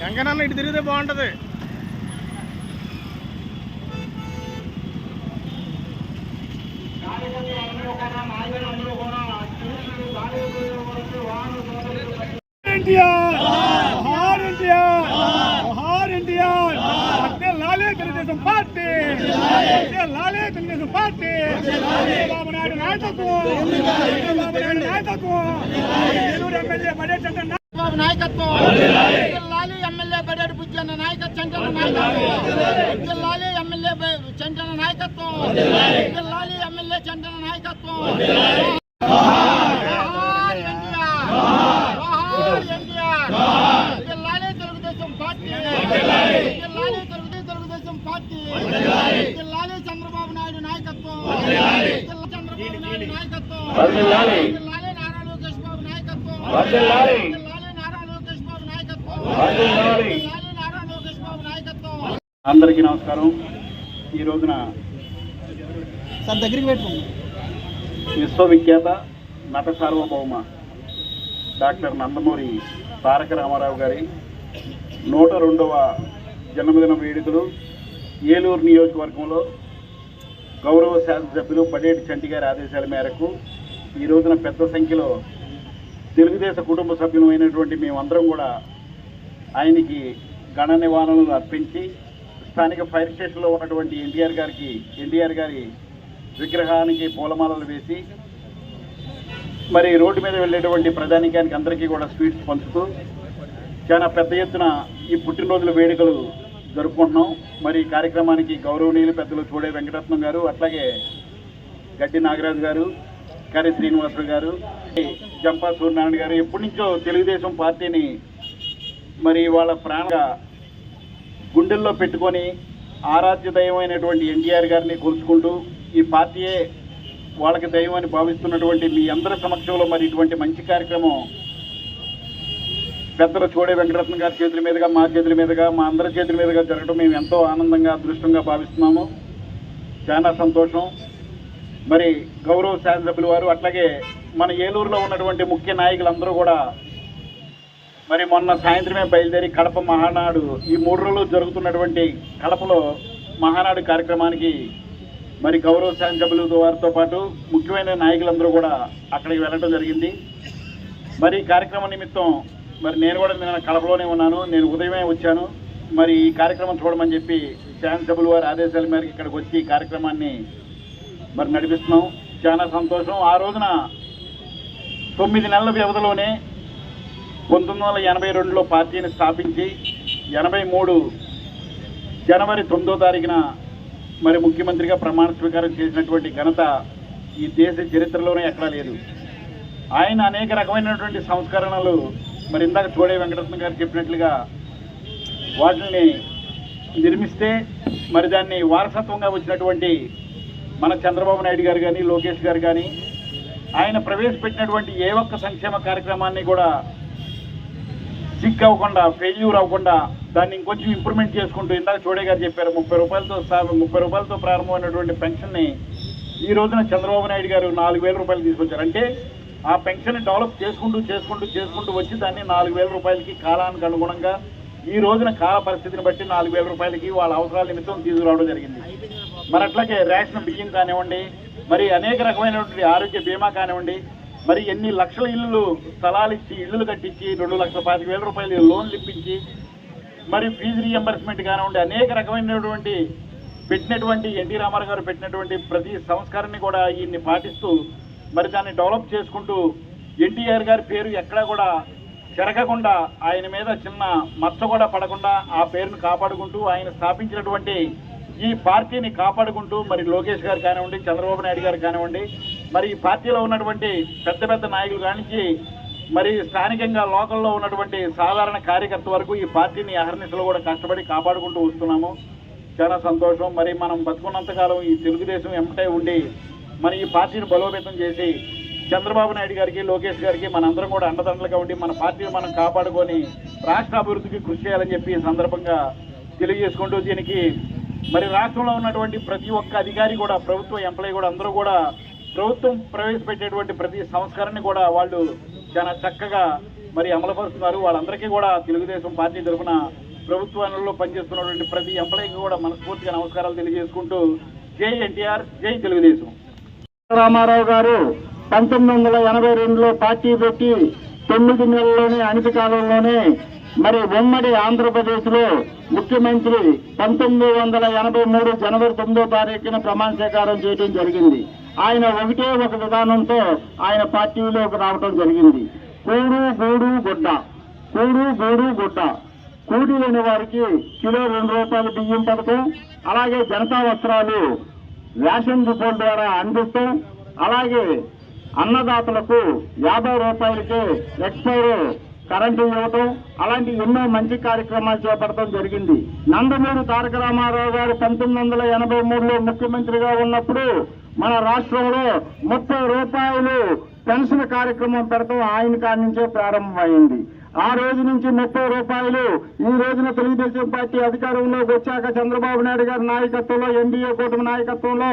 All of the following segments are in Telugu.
వెంకన్న ఇటు తిరిగితే బాగుంటది. తెలుగుదేశం పార్టీ తెలుగుదేశం పార్టీ చంద్రబాబు నాయుడు నాయకత్వం ఎమ్మెల్యే బడే చంద్ర నాయకత్వం ఎమ్మెల్యే బడేడు బుజ్జన్న నాయకత్వం ఎమ్మెల్యే చంద్రన నాయకత్వం ఎమ్మెల్యే చంద్రన నాయకత్వం తెలుగుదేశం పార్టీ తెలుగుదేశం పార్టీ చంద్రబాబు నాయుడు నాయకత్వం చంద్రబాబు నాయుడు నాయకత్వం నారా లోకేష్ బాబు నాయకత్వం నారా లోకేష్ బాబు నాయకత్వం నారా లోకేష్ బాబు నాయకత్వం. అందరికీ నమస్కారం. ఈ రోజున విశ్వవిఖ్యాత నట సార్వభౌమ డాక్టర్ నందమూరి తారక రామారావు గారి 102వ జన్మదిన వేడుకలు ఏలూరు నియోజకవర్గంలో గౌరవ శాసనసభ్యులు బడేటి చంటి గారి ఆదేశాల మేరకు ఈ రోజున పెద్ద సంఖ్యలో తెలుగుదేశం కుటుంబ సభ్యులమైనటువంటి మేమందరం కూడా ఆయనకి గణ నివాళులు అర్పించి స్థానిక ఫైర్ స్టేషన్లో ఉన్నటువంటి ఎన్టీఆర్ గారి విగ్రహానికి పూలమాలలు వేసి మరి రోడ్డు మీద వెళ్ళేటువంటి ప్రజానీకానికి అందరికీ కూడా స్వీట్స్ పంచుతూ చాలా పెద్ద ఎత్తున ఈ పుట్టినరోజుల వేడుకలు జరుపుకుంటున్నాం. మరి ఈ కార్యక్రమానికి గౌరవనీయులు పెద్దలు చూడే వెంకటరత్నం గారు, అట్లాగే గడ్డి నాగరాజు గారు, కరి శ్రీనివాసులు గారు, జంపా సూర్యనారాయణ గారు ఎప్పటి నుంచో తెలుగుదేశం పార్టీని మరి వాళ్ళ ప్రాణంగా గుండెల్లో పెట్టుకొని ఆరాధ్య దైవమైనటువంటి ఎన్టీఆర్ గారిని కొలుచుకుంటూ ఈ పార్టీయే వాళ్ళకి దైవం అని భావిస్తున్నటువంటి మీ అందరి సమక్షంలో మరి ఇటువంటి మంచి కార్యక్రమం పెద్దలు చూడే వెంకటరత్నం గారి చేతుల మీదుగా, మా చేతుల మీదుగా, మా అందరి చేతుల మీదుగా జరగడం మేము ఎంతో ఆనందంగా అదృష్టంగా భావిస్తున్నాము. చాలా సంతోషం. మరి గౌరవ శాసనసభ్యుల వారు అట్లాగే మన ఏలూరులో ఉన్నటువంటి ముఖ్య నాయకులందరూ కూడా మరి మొన్న సాయంత్రమే బయలుదేరి కడప మహానాడు ఈ 3 రోజులు జరుగుతున్నటువంటి కడపలో మహానాడు కార్యక్రమానికి మరి గౌరవ శాసనసభ్యుల వారితో పాటు ముఖ్యమైన నాయకులందరూ కూడా అక్కడికి వెళ్ళడం జరిగింది. మరి ఈ కార్యక్రమం నిమిత్తం మరి నేను కూడా నిన్న కడపలోనే ఉన్నాను. నేను ఉదయమే వచ్చాను. మరి ఈ కార్యక్రమం చూడమని చెప్పి శాసనసభ్యుల వారి ఆదేశాల మేరకు ఇక్కడికి వచ్చి ఈ కార్యక్రమాన్ని మరి నడిపిస్తున్నాం. చాలా సంతోషం. ఆ రోజున 9 నెలల వ్యవధిలోనే 1982లో పార్టీని స్థాపించి 83 జనవరి 9వ తారీఖున మరి ముఖ్యమంత్రిగా ప్రమాణ స్వీకారం చేసినటువంటి ఘనత ఈ దేశ చరిత్రలోనే ఎక్కడా లేదు. ఆయన అనేక రకమైనటువంటి సంస్కరణలు మరి ఇందాక చూడే వెంకటరత్నం గారు చెప్పినట్లుగా వాటిని నిర్మిస్తే మరి దాన్ని వారసత్వంగా వచ్చినటువంటి మన చంద్రబాబు నాయుడు గారు కానీ, లోకేష్ గారు కానీ ఆయన ప్రవేశపెట్టినటువంటి ఏ ఒక్క సంక్షేమ కార్యక్రమాన్ని కూడా సిక్ అవ్వకుండా, ఫెయిల్యూర్ అవ్వకుండా దాన్ని ఇంకొంచెం ఇంప్రూవ్మెంట్ చేసుకుంటూ ఇందాక చూడే గారు చెప్పారు 30 రూపాయలతో ప్రారంభమైనటువంటి పెన్షన్ని ఈ రోజున చంద్రబాబు నాయుడు గారు 4,000 రూపాయలు తీసుకొచ్చారు. అంటే ఆ పెన్షన్ డెవలప్ చేసుకుంటూ వచ్చి దాన్ని 4,000 రూపాయలకి కాలానికి అనుగుణంగా ఈ రోజున కాల పరిస్థితిని బట్టి 4,000 రూపాయలకి వాళ్ళ అవసరాల నిమిత్తం తీసుకురావడం జరిగింది. మరి అట్లాగే రేషన్ బియ్యం కానివ్వండి, మరి అనేక రకమైనటువంటి ఆరోగ్య బీమా కానివ్వండి, మరి ఎన్ని లక్షల స్థలాలు ఇచ్చి ఇళ్ళు కట్టించి 2,25,000 రూపాయలు లోన్లు ఇప్పించి మరి ఫీజు రీఎంబర్స్మెంట్ కానివ్వండి, అనేక రకమైనటువంటి పెట్టినటువంటి ఎన్టీ రామారావు గారు పెట్టినటువంటి ప్రతి సంస్కారాన్ని కూడా ఈయన్ని పాటిస్తూ మరి దాన్ని డెవలప్ చేసుకుంటూ ఎన్టీఆర్ గారి పేరు ఎక్కడా కూడా చెరగకుండా, ఆయన మీద చిన్న మచ్చ కూడా పడకుండా ఆ పేరును కాపాడుకుంటూ ఆయన స్థాపించినటువంటి ఈ పార్టీని కాపాడుకుంటూ మరి లోకేష్ గారు కానివ్వండి, చంద్రబాబు నాయుడు గారు కానివ్వండి, మరి ఈ పార్టీలో ఉన్నటువంటి పెద్ద పెద్ద నాయకులు కానించి మరి స్థానికంగా లోకల్లో ఉన్నటువంటి సాధారణ కార్యకర్త వరకు ఈ పార్టీని అహర్నిశలో కూడా కష్టపడి కాపాడుకుంటూ వస్తున్నాము. చాలా సంతోషం. మరి మనం బతుకున్నంతకాలం ఈ తెలుగుదేశం ఎంటే ఉండి మరి ఈ పార్టీని బలోపేతం చేసి చంద్రబాబు నాయుడు గారికి, లోకేష్ గారికి మనందరం కూడా అండదండలుగా ఉండి మన పార్టీని మనం కాపాడుకొని రాష్ట్ర అభివృద్ధికి కృషి చేయాలని చెప్పి ఈ సందర్భంగా తెలియజేసుకుంటూ, దీనికి మరి రాష్ట్రంలో ఉన్నటువంటి ప్రతి ఒక్క అధికారి కూడా, ప్రభుత్వ ఎంప్లాయీ కూడా అందరూ కూడా ప్రభుత్వం ప్రవేశపెట్టేటువంటి ప్రతి సంస్కరణని కూడా వాళ్ళు చాలా చక్కగా మరి అమలుపరుస్తున్నారు. వాళ్ళందరికీ కూడా తెలుగుదేశం పార్టీ తరఫున ప్రభుత్వంలో పనిచేస్తున్నటువంటి ప్రతి ఎంప్లాయీకి కూడా మనస్ఫూర్తిగా నమస్కారాలు తెలియజేసుకుంటూ, జై ఎన్టీఆర్, జై తెలుగుదేశం. రామారావు గారు 1982లో పార్టీ పెట్టి 9 నెలల్లోనే, అనతి కాలంలోనే మరి ఉమ్మడి ఆంధ్రప్రదేశ్లో ముఖ్యమంత్రి 1983 జనవరి 9వ తారీఖున ప్రమాణ స్వీకారం చేయడం జరిగింది. ఆయన ఒకటే ఒక విధానంతో ఆయన పార్టీలోకి రావడం జరిగింది. కూడు గూడు గుడ్డ, కూడు గూడు గుడ్డ. కూడి లేని వారికి కిలో 2 రూపాయల బియ్యం పథకం, అలాగే జనతా వస్త్రాలు రేషన్ డిపోల ద్వారా అందిస్తాం, అలాగే అన్నదాతలకు 50 రూపాయలకే ఎక్స్పైర్ కరెంటు ఇవ్వటం, అలాంటి ఎన్నో మంచి కార్యక్రమాలు చేపట్టడం జరిగింది. నందమూరి తారక రామారావు గారు 1983లో ముఖ్యమంత్రిగా ఉన్నప్పుడు మన రాష్ట్రంలో 30 రూపాయలు పెన్షన్ కార్యక్రమం పెడతాం ఆయన కాడి నుంచే ప్రారంభమైంది. ఆ రోజు నుంచి 30 రూపాయలు ఈ రోజున తెలుగుదేశం పార్టీ అధికారంలోకి వచ్చాక చంద్రబాబు నాయుడు గారి నాయకత్వంలో, ఎన్డీఏ కూటమి నాయకత్వంలో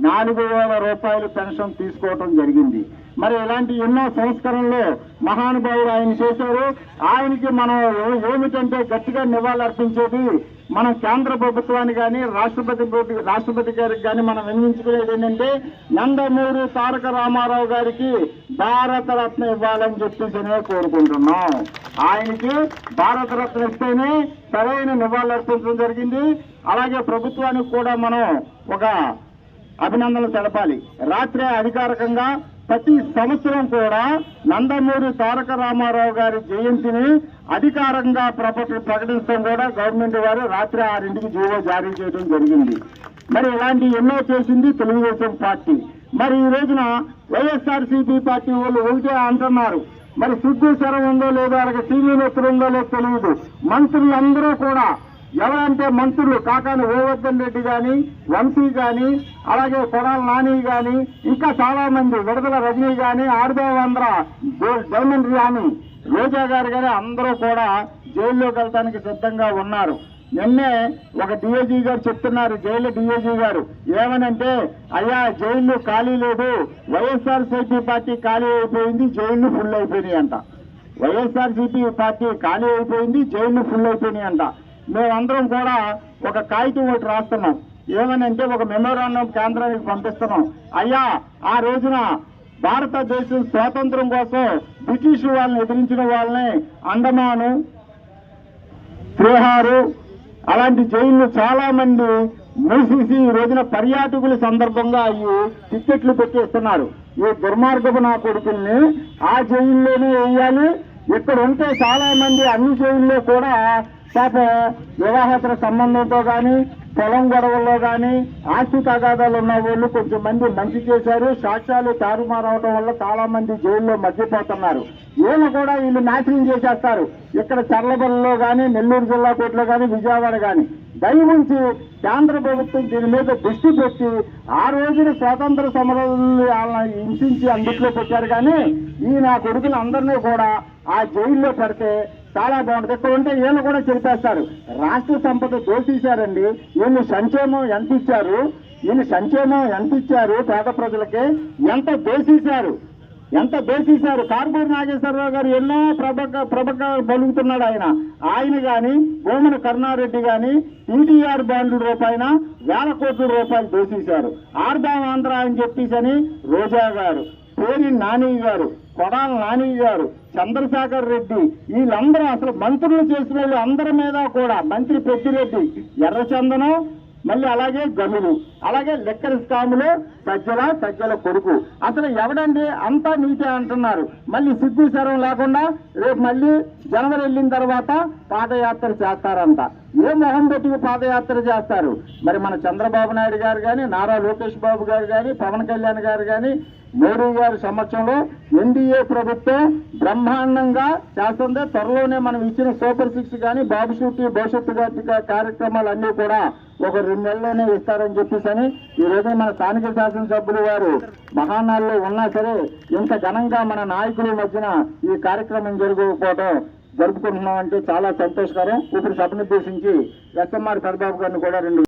4,000 రూపాయలు పెన్షన్ తీసుకోవటం జరిగింది. మరి ఇలాంటి ఎన్నో సంస్కరణలు మహానుభావులు ఆయన చేశారు. ఆయనకి మనం ఏమిటంటే గట్టిగా నివాళులర్పించేది, మనం కేంద్ర ప్రభుత్వాన్ని కానీ రాష్ట్రపతి గారికి కానీ మనం వినియోగించుకునేది ఏంటంటే, నందమూరి తారక రామారావు గారికి భారతరత్న ఇవ్వాలని చెప్పేసి కోరుకుంటున్నాం. ఆయనకి భారతరత్న ఇస్తేనే సరైన నివాళులర్పించడం జరిగింది. అలాగే ప్రభుత్వానికి కూడా మనం ఒక అభినందనలు తెలపాలి. రాత్రే అధికారికంగా ప్రతి సంవత్సరం కూడా నందమూరి తారక రామారావు గారి జయంతిని అధికారంగా ప్రకటించడం కూడా గవర్నమెంట్ వారు రాత్రి 6ంటికి జీవో జారీ చేయడం జరిగింది. మరి ఇలాంటి ఎన్నో చేసింది తెలుగుదేశం పార్టీ. మరి ఈ రోజున వైఎస్ఆర్సీపీ పార్టీ వాళ్ళు ఒకటే అంటున్నారు. మరి సిగ్గు శరం ఉందో లేదో, అలాగే సీనియర్ నెత్తులు ఉందో లేదో తెలియదు. మంత్రులందరూ కూడా ఎవరంటే మంత్రులు కాకాని గోవర్ధన్ రెడ్డి కానీ, వంశీ కానీ, అలాగే కొడాల నాని కానీ, ఇంకా చాలా మంది, విడుదల రజనీ కానీ, ఆర్దేవాంధ్ర డైమండ్ రాణి, రోజా గారు కానీ అందరూ కూడా జైల్లోకి వెళ్ళడానికి సిద్ధంగా ఉన్నారు. నిన్నే ఒక డిఐజీ గారు చెప్తున్నారు, జైలు డిఐజీ గారు ఏమనంటే, అయ్యా జైలు ఖాళీ లేదు, వైఎస్ఆర్సీపీ పార్టీ ఖాళీ అయిపోయింది, జైళ్లు ఫుల్ అయిపోయినాయి అంట. వైఎస్ఆర్సీపీ పార్టీ ఖాళీ అయిపోయింది, జైళ్లు ఫుల్ అయిపోయినాయి అంట. మేమందరం కూడా ఒక కాగితం ఒకటి రాస్తున్నాం. ఏమనంటే ఒక మెమోరాండం కేంద్రానికి పంపిస్తున్నాం. అయ్యా ఆ రోజున భారతదేశం స్వాతంత్రం కోసం బ్రిటిష్ వాళ్ళని ఎదిరించిన వాళ్ళని అండమాను, త్రిహారు అలాంటి జైళ్ళు చాలా మంది మూసేసి ఈ రోజున పర్యాటకుల సందర్భంగా అవి టిక్కెట్లు పెట్టేస్తున్నారు. ఈ దుర్మార్గపు నా కొడుకుల్ని ఆ జైల్లోనే వేయాలి. ఇక్కడ ఉంటే చాలా మంది అన్ని జైల్లో కూడా పాప వివాహేతర సంబంధంతో కానీ, పొలం గొడవల్లో కానీ, ఆస్తి తగాదాలు ఉన్న వాళ్ళు కొంచెం మంది మంచి చేశారు. సాక్ష్యాలు తారుమారవడం వల్ల చాలా మంది జైల్లో మగ్గిపోతున్నారు. వీళ్ళు కూడా వీళ్ళు నాశనం చేసేస్తారు. ఇక్కడ చర్లబల్లిలో కానీ, నెల్లూరు జిల్లా కోర్టులో కానీ, విజయవాడ కానీ. దయవుంచి కేంద్ర ప్రభుత్వం దీని మీద దృష్టి పెట్టి ఆ రోజున స్వాతంత్ర సమరాలను హింసించి అందుట్లో పెట్టారు. కానీ ఈ నా కొడుకులు అందరినీ కూడా ఆ జైల్లో పెడితే చాలా బాగుంటుంది. ఇక్కడ ఉంటే వీళ్ళు కూడా చెప్పేస్తారు, రాష్ట్ర సంపద దోషించారండి, వీళ్ళు సంక్షేమం ఎంత ఇచ్చారు, పేద ప్రజలకి ఎంత దోషించారు. కార్పూర్ నాగేశ్వరరావు గారు ఎన్నో ప్రభక పలుకుతున్నాడు. ఆయన కానీ, భూమన కరుణారెడ్డి కానీ టీటీఆర్ బాండ్ల రూపాయన 1,000 కోట్ల రూపాయలు దోషించారు. ఆర్దాం ఆంధ్ర అని చెప్పేసి రోజా గారు, పేరి నాని గారు, కొడాల నాని గారు, చంద్రశేఖర్ రెడ్డి, వీళ్ళందరూ అసలు మంత్రులు చేసిన వాళ్ళు అందరి మీద కూడా, మంత్రి పెద్దిరెడ్డి, ఎర్రచందనం, మళ్ళీ అలాగే గనులు, అలాగే లెక్కర్ స్కాములు సజ్జల కొడుకు. అసలు ఎవడండి అంతా నీటే అంటున్నారు. మళ్ళీ సిగ్గు శరం లేకుండా రేపు మళ్ళీ జనవరి వెళ్ళిన తర్వాత పాదయాత్ర చేస్తారంట. ఏ మొహం పెట్టి పాదయాత్ర చేస్తారు? మరి మన చంద్రబాబు నాయుడు గారు కానీ, నారా లోకేష్ బాబు గారు కానీ, పవన్ కళ్యాణ్ గారు కానీ, మోడీ గారి సమక్షంలో ఎన్డీఏ ప్రభుత్వం బ్రహ్మాండంగా చేస్తుంది. త్వరలోనే మనం ఇచ్చిన సూపర్ 6 కానీ, బాబు షూటీ భవిష్యత్తు కార్యక్రమాలన్నీ కూడా ఒక 2 నెలల్లోనే ఇస్తారని చెప్పేసి ఈ రోజు మన స్థానిక శాసనసభ్యులు వారు మహానాల్లో ఉన్నా సరే ఇంత ఘనంగా మన నాయకుల మధ్యన ఈ కార్యక్రమం జరుపుకుంటున్నాం అంటే చాలా సంతోషకరం. ఇప్పుడు సభనుద్దేశించి ఎస్ఎంఆర్ పెదబాబు గారిని కూడా 2